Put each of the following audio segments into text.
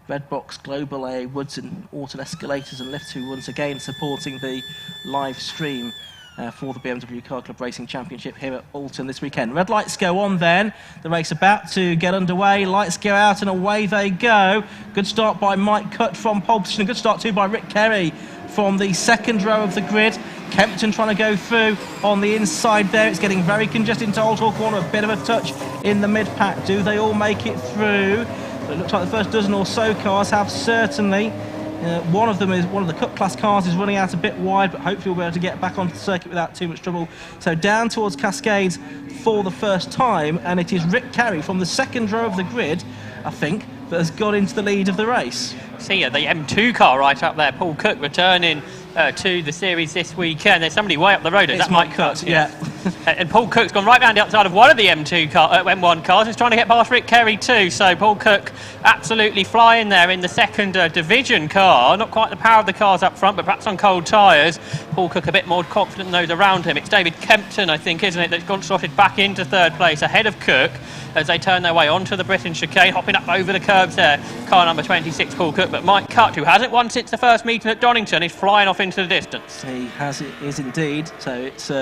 Red Box Global A Woods and Oulton Escalators and Lifts, who once again supporting the live stream for the BMW Car Club Racing Championship here at Oulton this weekend. Red lights go on then, the race about to get underway, lights go out and away they go. Good start by Mike Cutt from pole position, a good start too by Rick Kerry from the second row of the grid. Kempton trying to go through on the inside there, it's getting very congested into Oulton corner, a bit of a touch in the mid-pack. Do they all make it through? But it looks like the first dozen or so cars have certainly. One of the Cup class cars is running out a bit wide, but hopefully we'll be able to get back onto the circuit without too much trouble. So down towards Cascades for the first time, and it is Rick Kerry from the second row of the grid, I think, that has got into the lead of the race. See the M2 car right up there, Paul Cook returning to the series this weekend. There's somebody way up the road. It's Mike Cutt, yeah. And Paul Cook's gone right round the outside of one of the M1 cars. He's trying to get past Rick Kerry too. So Paul Cook absolutely flying there in the second division car. Not quite the power of the cars up front, but perhaps on cold tyres. Paul Cook a bit more confident than those around him. It's David Kempton, I think, isn't it, that's gone slotted back into third place ahead of Cook as they turn their way onto the Britain chicane, hopping up over the curbs there. Car number 26, Paul Cook, but Mike Cutt, who hasn't won since the first meeting at Donington, is flying off into the distance. He has, it is indeed. So it's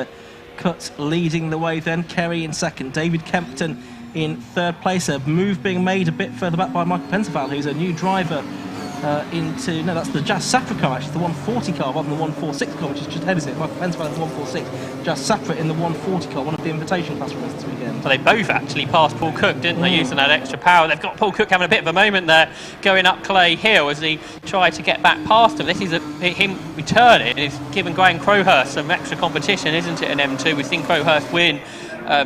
Cutt leading the way then, Kerry in second, David Kempton in third place. A move being made a bit further back by Michael Pensaval, who's a new driver that's the Jazz Safra car, actually, the 140 car rather than the 146 car, which is just ahead, isn't it? Michael Pensaval in the 146, Jazz Safra in the 140 car, one of the Invitational class runners this weekend. So they both actually passed Paul Cook, didn't they, using that extra power. They've got Paul Cook having a bit of a moment there, going up Clay Hill as he tried to get back past him. This is him returning. It's given Graham Crowhurst some extra competition, isn't it, in M2? We've seen Crowhurst win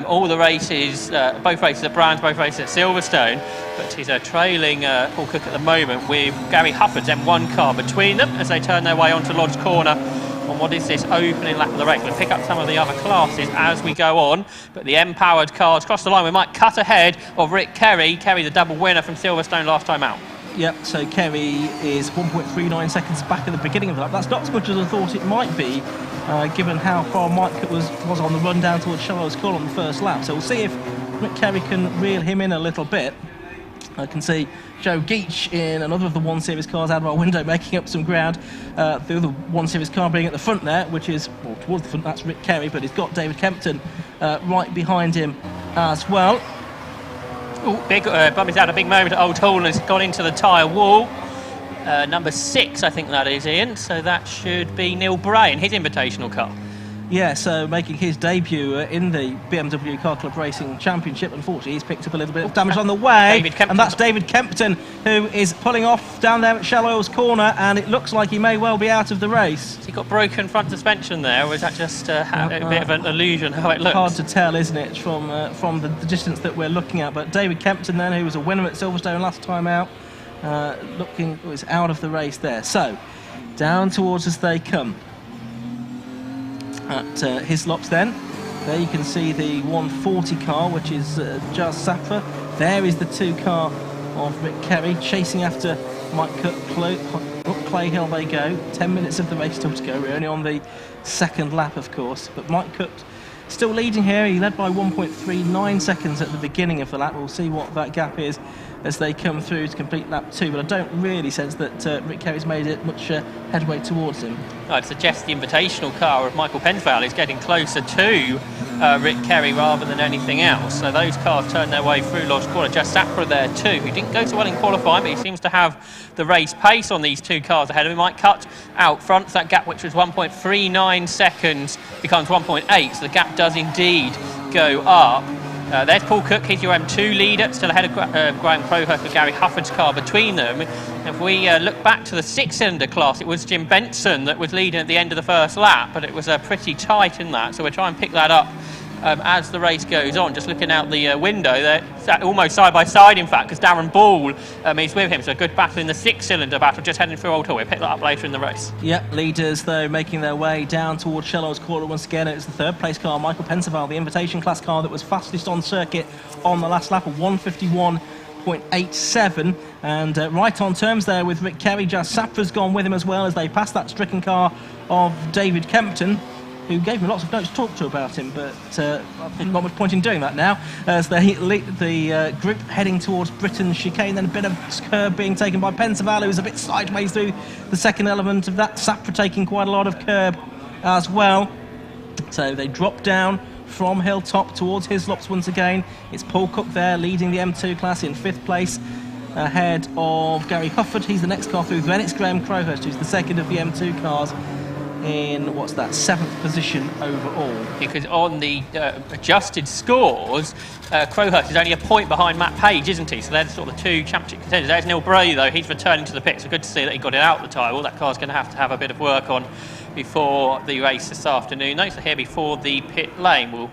all the races, both races at Brands, both races at Silverstone, but he's trailing Paul Cook at the moment with Gary Hufford's M1 car between them as they turn their way onto Lodge Corner on what is this opening lap of the race. We'll pick up some of the other classes as we go on, but the M-powered cars cross the line. We might cut ahead of Rick Kerry, the double winner from Silverstone last time out. Yep, so Kerry is 1.39 seconds back at the beginning of the lap. That's not as much as I thought it might be, given how far Mike was on the run down towards Shallows Corner on the first lap. So we'll see if Rick Kerry can reel him in a little bit. I can see Joe Geach in another of the 1 Series cars out of our window making up some ground. The other 1 Series car being at the front there, which is, well, towards the front, that's Rick Kerry, but he's got David Kempton right behind him as well. Oh, big Bummy's had a big moment at Oulton, has gone into the tyre wall. Number 6, I think that is, Ian. So that should be Neil Bray in his Invitational car. Yeah, so making his debut in the BMW Car Club Racing Championship. Unfortunately, he's picked up a little bit of damage on the way, and that's David Kempton, who is pulling off down there at Shallows Corner, and it looks like he may well be out of the race. Has he got broken front suspension there, or is that just a bit of an illusion how it looks? Hard to tell, isn't it, from the distance that we're looking at. But David Kempton then, who was a winner at Silverstone last time out, was out of the race there. So down towards us they come at Hislops then. There you can see the 140 car, which is Jazz Safra. There is the 2 car of Rick Kerry chasing after Mike Cutt. Up Clay Hill they go. 10 minutes of the race still to go. We're only on the second lap, of course, but Mike Cutt still leading here. He led by 1.39 seconds at the beginning of the lap. We'll see what that gap is as they come through to complete lap 2, but I don't really sense that Rick Kerry's made it much headway towards him. I'd suggest the Invitational car of Michael Pensaval is getting closer to Rick Kerry rather than anything else. So those cars turn their way through Lodge Corner. Just Safra there too, who didn't go so well in qualifying, but he seems to have the race pace on these 2 cars ahead of him. Might cut out front. That gap, which was 1.39 seconds, becomes 1.8, so the gap does indeed go up. There's Paul Cook, he's your M2 leader, still ahead of Graham Crowhurst with Gary Hufford's car between them. If we look back to the 6-cylinder class, it was Jim Benson that was leading at the end of the first lap, but it was pretty tight in that, so we'll try and pick that up as the race goes on. Just looking out the window, they're almost side by side, in fact, because Darren Ball is with him, so a good battle in the 6-cylinder battle, just heading through Oulton. We'll pick that up later in the race. Yep, leaders though making their way down towards Shallows Corner once again. It's the 3rd place car, Michael Pensaval, the Invitation class car that was fastest on circuit on the last lap of 151.87, and right on terms there with Rick Kerry. Jazz Safra's gone with him as well as they pass that stricken car of David Kempton. who gave me lots of notes to talk to about him, but not much point in doing that now, as the group heading towards Britain's chicane. Then a bit of curb being taken by Pensaval, who's a bit sideways through the second element of that. Sapra taking quite a lot of curb as well. So they drop down from Hilltop towards Hislops once again. It's Paul Cook there leading the M2 class in 5th place, ahead of Gary Hufford. He's the next car through. Then it's Graham Crowhurst, who's the second of the M2 cars, in, what's that, 7th position overall. Because on the adjusted scores, Crowhurst is only a point behind Matt Page, isn't he? So they're sort of the 2 championship contenders. There's Neil Bray, though. He's returning to the pit, so good to see that he got it out the tyre. Well, that car's going to have a bit of work on before the race this afternoon. Though, so here before the pit lane will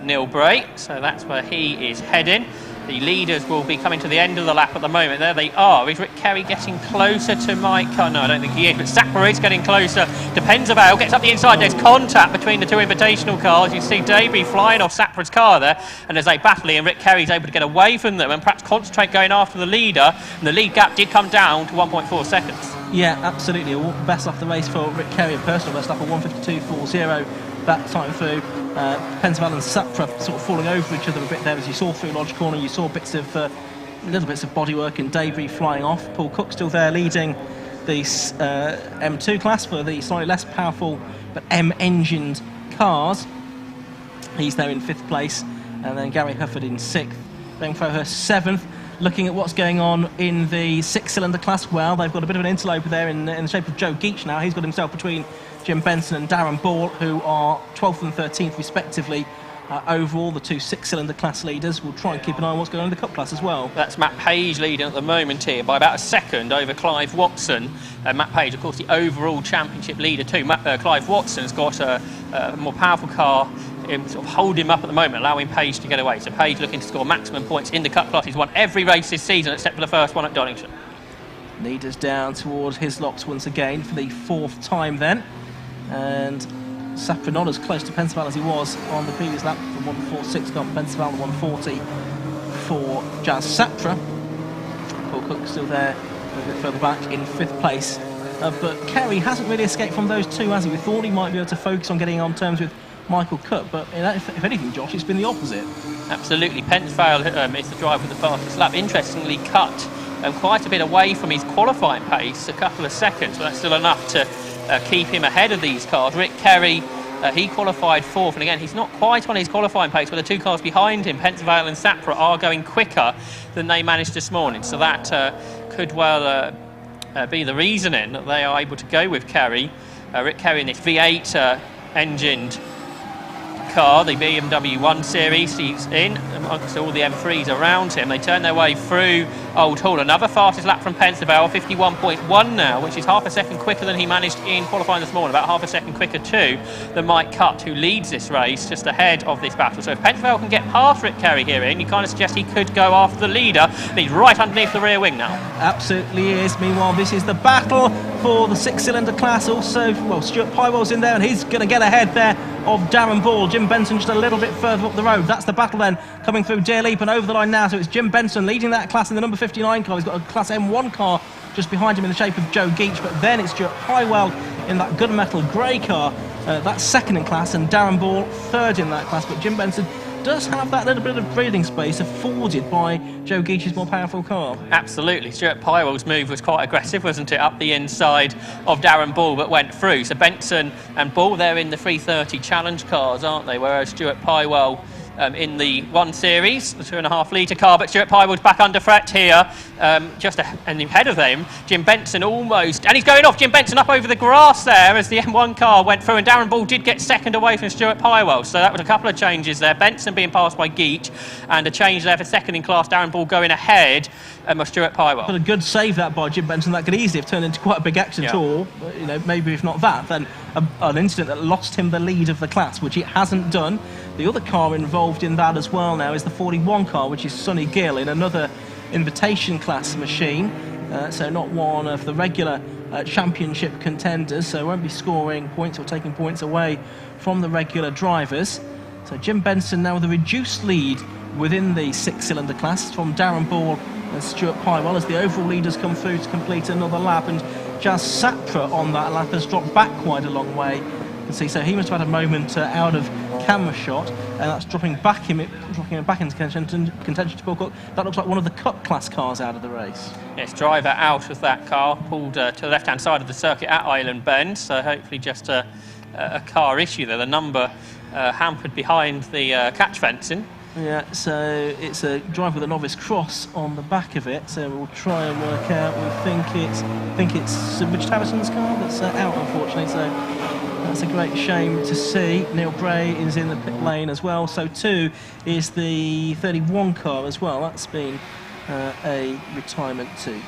Neil Bray, so that's where he is heading. The leaders will be coming to the end of the lap at the moment. There they are. Is Rick Kerry getting closer to Mike? Oh, no, I don't think he is. But Sapra is getting closer. Pensaval gets up the inside. There's contact between the 2 Invitational cars. You see debris flying off Sapra's car there. And as they battle, and Rick Kerry's able to get away from them and perhaps concentrate going after the leader. And the lead gap did come down to 1.4 seconds. Yeah, absolutely. Best lap of the race for Rick Kerry, a personal best lap of 1:52.40 that time through. Pensaval and Sapra sort of falling over each other a bit there, as you saw through Lodge Corner. You saw bits of little bits of bodywork and debris flying off. Paul Cook still there leading the M2 class for the slightly less powerful but M-engined cars. He's there in 5th place, and then Gary Hufford in 6th. Ben Crowhurst 7th. Looking at what's going on in the 6-cylinder class, well, they've got a bit of an interloper there in the shape of Joe Geach now. He's got himself between Jim Benson and Darren Ball, who are 12th and 13th respectively. Overall, the 2 6-cylinder class leaders. Will try and keep an eye on what's going on in the Cup class as well. That's Matt Page leading at the moment here by about a second over Clive Watson. Matt Page, of course, the overall championship leader too. Clive Watson's got a more powerful car, sort of hold him up at the moment, allowing Page to get away. So Page looking to score maximum points in the Cup class. He's won every race this season except for the first one at Donington. Leaders down towards Hislops once again for the 4th time then. And Sapra not as close to Pensaval as he was on the previous lap. The 1:46 got Pensaval, the 1:40 for Jazz Sapra. Paul Cook still there a bit further back in 5th place. But Kerry hasn't really escaped from those 2, has he? We thought he might be able to focus on getting on terms with Michael Cook, but if anything, Josh, it's been the opposite. Absolutely. Pensaval is the driver with the fastest lap. Interestingly cut quite a bit away from his qualifying pace, a couple of seconds, but that's still enough to keep him ahead of these cars. Rick Kerry, he qualified 4th, and again, he's not quite on his qualifying pace, but the 2 cars behind him, Pensaval and Sapra, are going quicker than they managed this morning, so that could well be the reasoning that they are able to go with Kerry. Rick Kerry in this V8 engined car, the BMW 1 Series. He's in amongst all the M3s around him. They turn their way through Oulton. Another fastest lap from Pensaval, 51.1 now, which is half a second quicker than he managed in qualifying this morning, about half a second quicker too than Mike Cutt, who leads this race just ahead of this battle. So if Pensaval can get past Rick Kerry here in, you kind of suggest he could go after the leader. He's right underneath the rear wing now. Absolutely is. Meanwhile, this is the battle for the 6-cylinder class. Also, well, Stuart Pywell's in there, and he's going to get ahead there of Darren Ball. Jim Benson just a little bit further up the road. That's the battle then coming through Deer Leap and over the line now. So it's Jim Benson leading that class in the number 59 car. He's got a class M1 car just behind him in the shape of Joe Geach, but then it's Stuart Pywell in that gunmetal grey car. That's second in class, and Darren Ball third in that class. But Jim Benson does have that little bit of breathing space afforded by Joe Geach's more powerful car. Absolutely. Stuart Pywell's move was quite aggressive, wasn't it? Up the inside of Darren Ball, but went through. So Benson and Ball, they're in the 330 challenge cars, aren't they? Whereas Stuart Pywell in the 1 Series, the 2.5 litre car, but Stuart Pywell's back under threat here, just ahead of him. Jim Benson almost, and he's going off. Jim Benson up over the grass there as the M1 car went through, and Darren Ball did get second away from Stuart Pywell, so that was a couple of changes there. Benson being passed by Geach, and a change there for second in class, Darren Ball going ahead of Stuart Pywell. But a good save that by Jim Benson. That could easily have turned into quite a big accident, or maybe if not that, then an incident that lost him the lead of the class, which it hasn't done. The other car involved in that as well now is the 41 car, which is Sonny Gill in another invitation class machine, so not one of the regular championship contenders, so won't be scoring points or taking points away from the regular drivers. So Jim Benson now with a reduced lead within the 6-cylinder class from Darren Ball and Stuart Pywell as the overall leaders come through to complete another lap, and Jazz Sapra on that lap has dropped back quite a long way can see. So he must have had a moment out of camera shot, and that's dropping him back into contention to Paul Cook. That looks like one of the Cup class cars out of the race. Yes, driver out of that car, pulled to the left-hand side of the circuit at Island Bend, so hopefully just a car issue there. The number hampered behind the catch fencing. Yeah, so it's a drive with a novice cross on the back of it. So we'll try and work out. We think it's Richard Harrison's car that's out, unfortunately. So that's a great shame to see. Neil Bray is in the pit lane as well. So 2 is the 31 car as well. That's been a retirement too.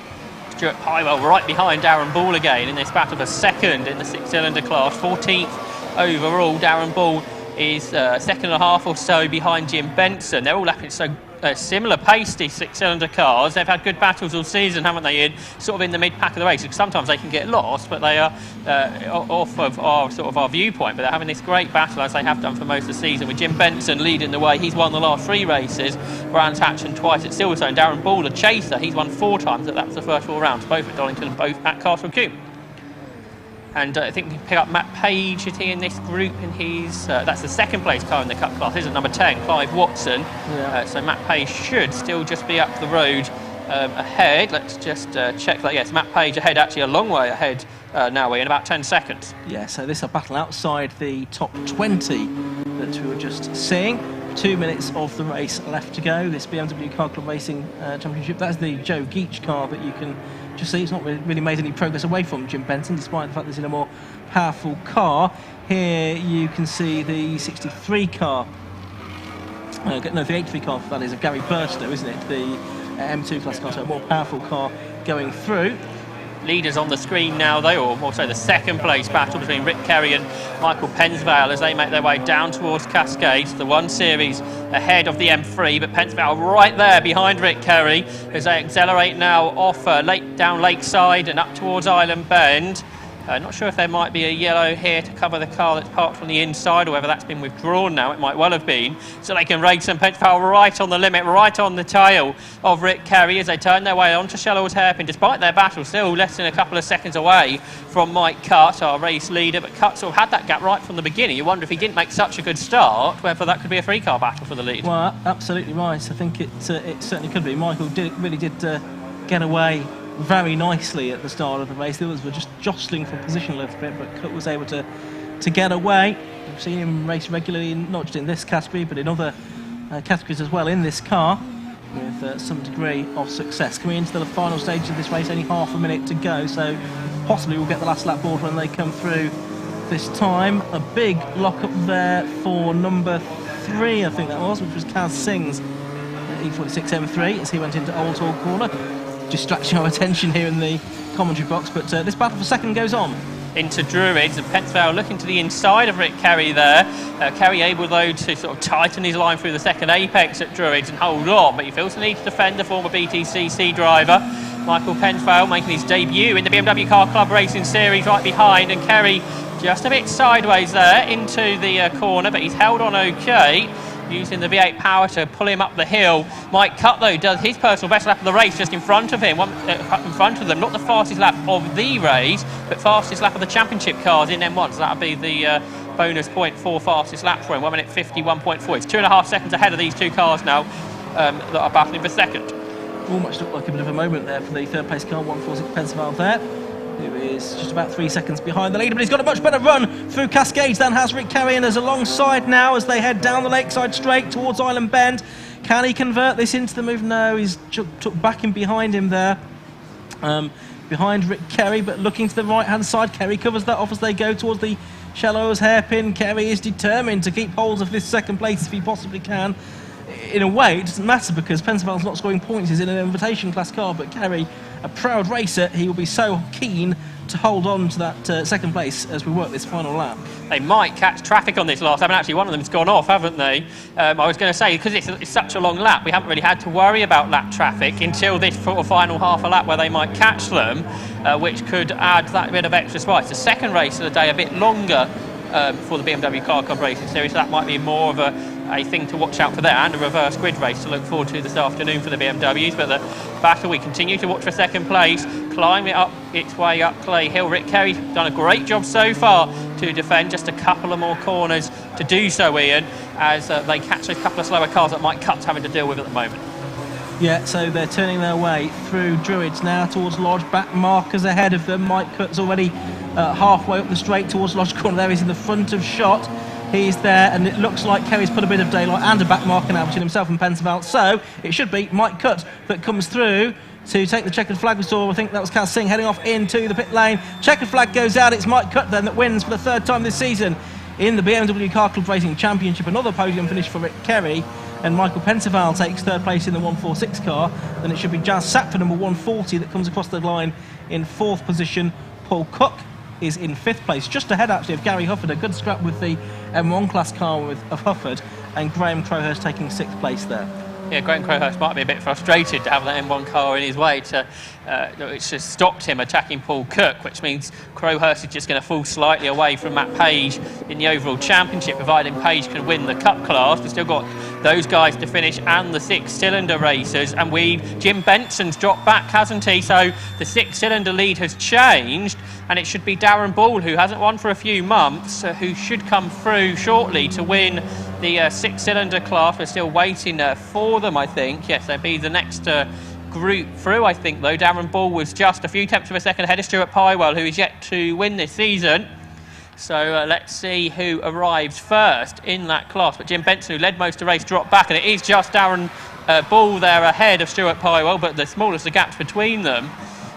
Stuart Pywell right behind Darren Ball again in this battle for second in the 6-cylinder class. 14th overall. Darren Ball is second and a half or so behind Jim Benson. They're all lapping so similar pace, these 6-cylinder cars. They've had good battles all season, haven't they, in sort of in the mid-pack of the race. Sometimes they can get lost, but they are off of our viewpoint. But they're having this great battle, as they have done for most of the season, with Jim Benson leading the way. He's won the last 3 races, Brands Hatch and twice at Silverstone. Darren Ball, the chaser, he's won 4 times. That was the first 4 rounds, both at Donington and both at Castle Combe. And I think we can pick up Matt Page, is he in this group? And he's that's the second place car in the Cup class, isn't number 10, Clive Watson. Yeah. So Matt Page should still just be up the road ahead. Let's just check that. Yes, Matt Page ahead, actually a long way ahead now, in about 10 seconds. Yeah, so this is a battle outside the top 20 that we were just seeing. 2 minutes of the race left to go. This BMW Car Club Racing Championship. That's the Joe Geach car that you can just see. It's not really made any progress away from Jim Benson, despite the fact that it's in a more powerful car. Here you can see the 63 car. No, the 83 car, that is a Gary Burstow, isn't it? The M2 class car, so a more powerful car going through. Leaders on the screen now, though, or more so the second place battle between Rick Kerry and Michael Pensvale as they make their way down towards Cascades, the 1 Series ahead of the M3, but Pensvale right there behind Rick Kerry as they accelerate now off down Lakeside and up towards Island Bend. Not sure if there might be a yellow here to cover the car that's parked from the inside, or whether that's been withdrawn now. It might well have been. So they can race and Pensvale right on the limit, right on the tail of Rick Kerry as they turn their way onto Shellow's Hairpin. Despite their battle, still less than a couple of seconds away from Mike Cutt, our race leader. But Cutt sort of had that gap right from the beginning. You wonder if he didn't make such a good start, whether that could be a 3-car battle for the lead. Well, absolutely right. I think it certainly could be. Michael really did get away very nicely at the start of the race. The others were just jostling for position a little bit, but Cutt was able to get away. We've seen him race regularly, not just in this category, but in other categories as well in this car, with some degree of success. Coming into the final stage of this race, only half a minute to go, so possibly we'll get the last lap board when they come through this time. A big lock-up there for number 3, I think that was, which was Kaz Singh's E46 M3 as he went into Oulton corner. Distraction of attention here in the commentary box, but this battle for second goes on. Into Druids, and Pensvale looking to the inside of Rick Kerry there. Kerry able, though, to sort of tighten his line through the second apex at Druids and hold on, but he feels the need to defend the former BTCC driver. Michael Pensvale making his debut in the BMW Car Club Racing Series right behind, and Kerry just a bit sideways there into the corner, but he's held on okay, using the V8 power to pull him up the hill. Mike Cutt, though, does his personal best lap of the race just in front of him, in front of them. Not the fastest lap of the race, but fastest lap of the championship cars in M1. So that'll be the bonus point for fastest lap for him. 1 minute 51.4. It's 2.5 seconds ahead of these 2 cars now that are battling for second. Almost looked like a bit of a moment there for the third place car, 146 Pensvale there, who is just about 3 seconds behind the leader, but he's got a much better run through Cascades than has Rick Kerry, and is alongside now as they head down the Lakeside straight towards Island Bend. Can he convert this into the move? No, he's took back in behind him there, behind Rick Kerry, but looking to the right-hand side. Kerry covers that off as they go towards the Shellow's Hairpin. Kerry is determined to keep hold of this second place if he possibly can. In a way, it doesn't matter because Pensvale's not scoring points. He's in an invitation class car, but Kerry, a proud racer, he will be so keen to hold on to that second place as we work this final lap. They might catch traffic on this last lap, and actually one of them's gone off, haven't they? I was going to say, because it's such a long lap, we haven't really had to worry about lap traffic until this sort of final half a lap where they might catch them, which could add that bit of extra spice. The second race of the day a bit longer for the BMW Car Club Racing Series, so that might be more of a thing to watch out for there, and a reverse grid race to look forward to this afternoon for the BMWs. But the battle, we continue to watch for second place, climbing up its way up Clay Hill. Rick Kerry's done a great job so far to defend. Just a couple of more corners to do so, Ian, as they catch a couple of slower cars that Mike Cutt's having to deal with at the moment. Yeah, so they're turning their way through Druids now towards Lodge. Back markers ahead of them. Mike Cutt's already halfway up the straight towards Lodge corner there. He's in the front of shot. He's there, and it looks like Kerry's put a bit of daylight and a back marker now between himself and Pensaval. So it should be Mike Cutt that comes through to take the checkered flag. We saw, I think that was Kaz Singh heading off into the pit lane. Checkered flag goes out. It's Mike Cutt then that wins for the third time this season in the BMW Car Club Racing Championship. Another podium finish for Rick Kerry, and Michael Pensaval takes third place in the 146 car. Then it should be Jazz Sapford, number 140, that comes across the line in fourth position. Paul Cook is in fifth place, just ahead actually of Gary Hufford. A good scrap with the M1 class car of Hufford, and Graham Crowhurst taking sixth place there. Yeah, Graham Crowhurst might be a bit frustrated to have that M1 car in his way, which has stopped him attacking Paul Cook, which means Crowhurst is just going to fall slightly away from Matt Page in the overall championship, providing Page can win the Cup class. We've still got those guys to finish and the six-cylinder racers, and Jim Benson's dropped back, hasn't he? So the six-cylinder lead has changed, and it should be Darren Ball, who hasn't won for a few months, who should come through shortly to win the six-cylinder class. We're still waiting for them, I think. Yes, they'll be the next group through, I think, though. Darren Ball was just a few tenths of a second ahead of Stuart Pywell, who is yet to win this season. So let's see who arrives first in that class. But Jim Benson, who led most of the race, dropped back, and it is just Darren Ball there ahead of Stuart Pywell, but the smallest the gaps between them,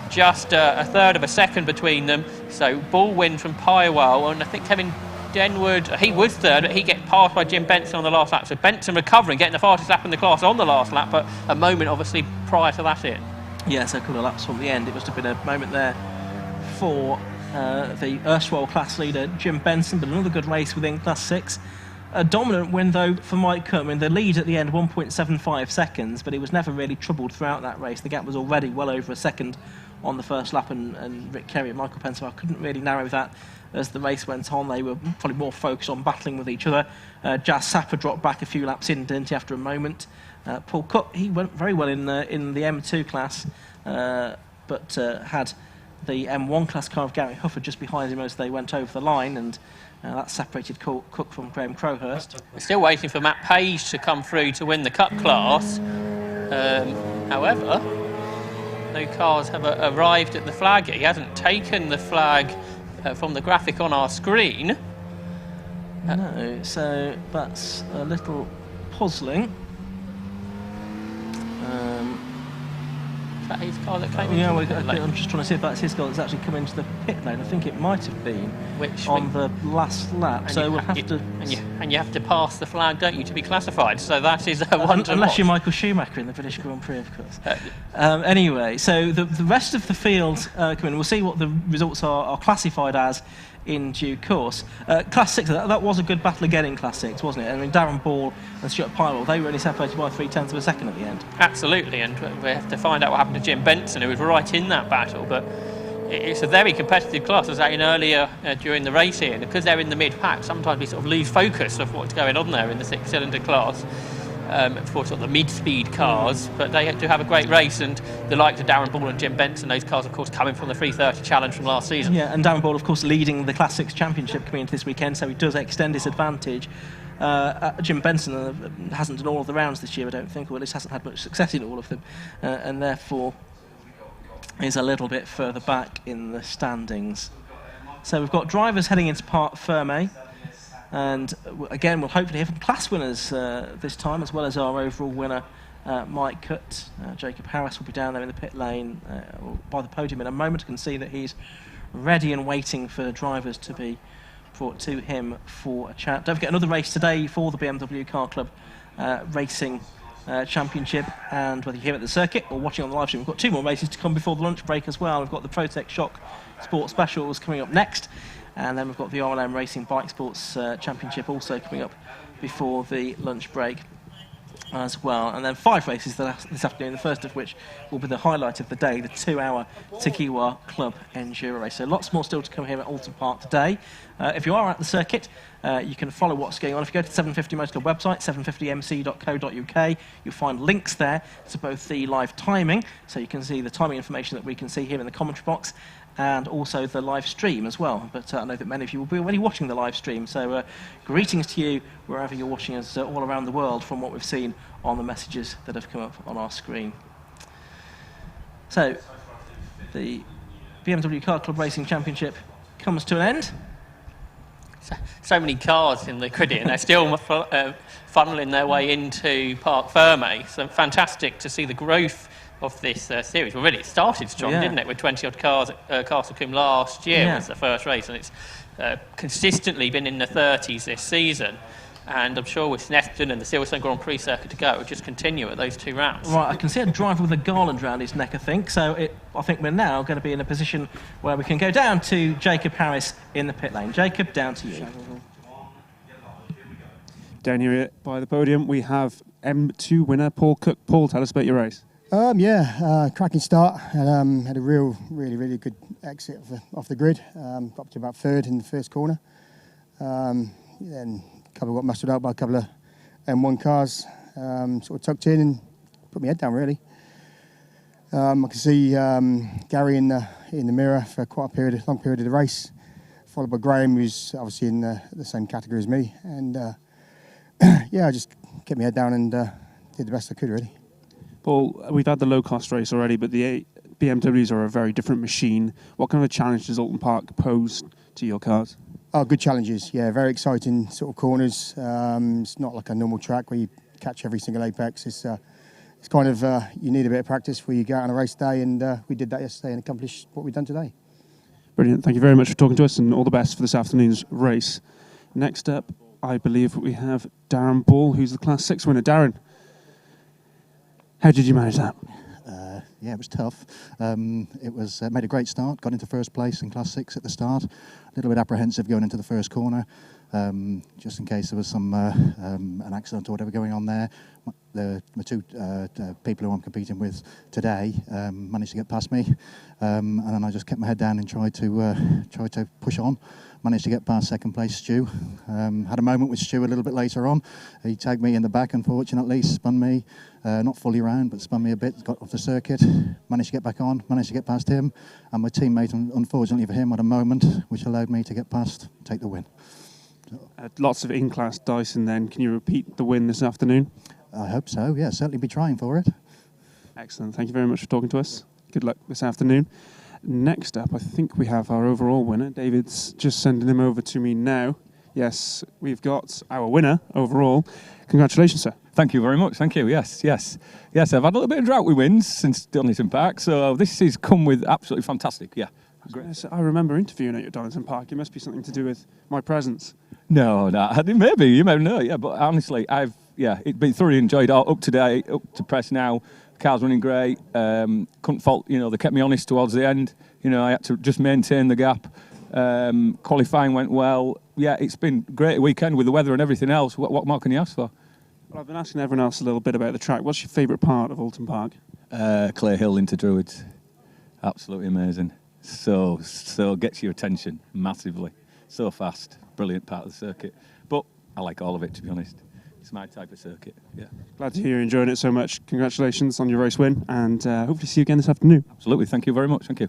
just a third of a second between them. So Ball wins from Pywell, and I think Kevin Denwood, he was third, but he gets passed by Jim Benson on the last lap. So Benson recovering, getting the fastest lap in the class on the last lap, but a moment obviously prior to that in. Yeah, so a couple of laps from the end. It must have been a moment there for the erstwhile class leader Jim Benson, but another good race within Class 6. A dominant win, though, for Mike Cutt. I mean, the lead at the end, 1.75 seconds, but he was never really troubled throughout that race. The gap was already well over a second on the first lap, and Rick Kerry and Michael Pensaval couldn't really narrow that as the race went on. They were probably more focused on battling with each other. Jazz Sapper dropped back a few laps in, didn't he, after a moment. Paul Cook, he went very well in the M2 class, but had the M1 class car of Gary Hufford just behind him as they went over the line, and that separated Cook from Graham Crowhurst. We're still waiting for Matt Page to come through to win the Cup class. However, no cars have arrived at the flag yet. He hasn't taken the flag from the graphic on our screen. No, so that's a little puzzling. Is that his car that came in? Yeah, I'm just trying to see if that's his car that's actually come into the pit lane. I think it might have been on the last lap. So we'll have to. And you have to pass the flag, don't you, to be classified? So that is a one to unless watch. you're Michael Schumacher in the British Grand Prix, of course. Anyway, so the rest of the field come in. We'll see what the results are classified as in due course. Class 6, that was a good battle again in Class 6, wasn't it? I mean, Darren Ball and Stuart Pywell, they were only separated by 0.3 of a second at the end. Absolutely, and we have to find out what happened to Jim Benson, who was right in that battle, but it's a very competitive class, as I was saying earlier during the race here, and because they're in the mid-pack, sometimes we sort of lose focus of what's going on there in the six-cylinder class. For sort of the mid-speed cars, but they do have a great race, and the likes of Darren Ball and Jim Benson, those cars of course coming from the 330 challenge from last season. Yeah, and Darren Ball of course leading the Class 6 Championship coming into this weekend, so he does extend his advantage. Jim Benson hasn't done all of the rounds this year, I don't think, or at least hasn't had much success in all of them, and therefore is a little bit further back in the standings. So we've got drivers heading into Parc Fermé. And again, we'll hopefully hear from class winners this time, as well as our overall winner, Mike Cutt. Jacob Harris will be down there in the pit lane by the podium in a moment. You can see that he's ready and waiting for drivers to be brought to him for a chat. Don't forget, another race today for the BMW Car Club Racing Championship, and whether you're here at the circuit or watching on the live stream, we've got two more races to come before the lunch break as well. We've got the Protec Shock Sports Specials coming up next. And then we've got the RLM Racing Bike Sports Championship also coming up before the lunch break as well. And then 5 races this afternoon, the first of which will be the highlight of the day, the 2-hour Tikiwa Club Enduro race. So lots more still to come here at Oulton Park today. If you are at the circuit, you can follow what's going on. If you go to the 750 Motor Club website, 750mc.co.uk, you'll find links there to both the live timing, so you can see the timing information that we can see here in the commentary box, and also the live stream as well. But I know that many of you will be already watching the live stream, so greetings to you wherever you're watching us all around the world from what we've seen on the messages that have come up on our screen. So, the BMW Car Club Racing Championship comes to an end. So many cars in the credit, and they're still funneling their way into Parc Fermé. So fantastic to see the growth of this series. Well, really, it started strong, didn't it, with 20-odd cars at Castle Combe last year was the first race, and it's consistently been in the 30s this season. And I'm sure with Snetterton and the Silverstone Grand Prix circuit to go, it'll just continue at those 2 rounds. Right, I can see a driver with a garland around his neck, I think. So I think we're now going to be in a position where we can go down to Jacob Harris in the pit lane. Jacob, down to you. Down here by the podium, we have M2 winner Paul Cook. Paul, tell us about your race. Cracking start. Had a really good exit off the grid. Got up to about 3rd in the first corner. Then couple got mustered out by a couple of M1 cars, sort of tucked in and put my head down really. I can see Gary in the mirror for quite a long period of the race, followed by Graham, who's obviously in the same category as me. And I just kept my head down and did the best I could really. Paul, we've had the low-cost race already, but the BMWs are a very different machine. What kind of a challenge does Oulton Park pose to your cars? Oh, good challenges, yeah, very exciting sort of corners. It's not like a normal track where you catch every single apex. It's kind of, you need a bit of practice before you go out on a race day, and we did that yesterday and accomplished what we've done today. Brilliant, thank you very much for talking to us, and all the best for this afternoon's race. Next up, I believe we have Darren Ball, who's the Class 6 winner. Darren, how did you manage that? Yeah, it was tough. It was made a great start, got into first place in Class 6 at the start. A little bit apprehensive going into the first corner, just in case there was some an accident or whatever going on there. The 2 people who I'm competing with today managed to get past me, and then I just kept my head down and tried to push on. Managed to get past second place Stu. Had a moment with Stu a little bit later on. He tagged me in the back, unfortunately, spun me, not fully round, but spun me a bit, got off the circuit, managed to get back on, managed to get past him, and my teammate, unfortunately for him, had a moment which allowed me to get past, take the win. Lots of in-class Dyson then. Can you repeat the win this afternoon? I hope so, yeah, certainly be trying for it. Excellent, thank you very much for talking to us. Good luck this afternoon. Next up, I think we have our overall winner. David's just sending him over to me now. Yes, we've got our winner overall. Congratulations, sir. Thank you very much. Thank you. Yes. I've had a little bit of drought with wins since Donington Park, so this has come with absolutely fantastic. Yeah. Great. I remember interviewing at your Donington Park. It must be something to do with my presence. No, maybe you may know. Yeah, but honestly, it's been thoroughly enjoyed. All up to date, up to press now. Car's running great. Couldn't fault. They kept me honest towards the end. I had to just maintain the gap. Qualifying went well. Yeah, it's been a great weekend with the weather and everything else. What more can you ask for? Well, I've been asking everyone else a little bit about the track. What's your favourite part of Oulton Park? Clay Hill into Druids. Absolutely amazing. So gets your attention massively. So fast. Brilliant part of the circuit. But I like all of it, to be honest. It's my type of circuit, yeah. Glad to hear you're enjoying it so much. Congratulations on your race win, and hopefully see you again this afternoon. Absolutely, thank you very much, thank you.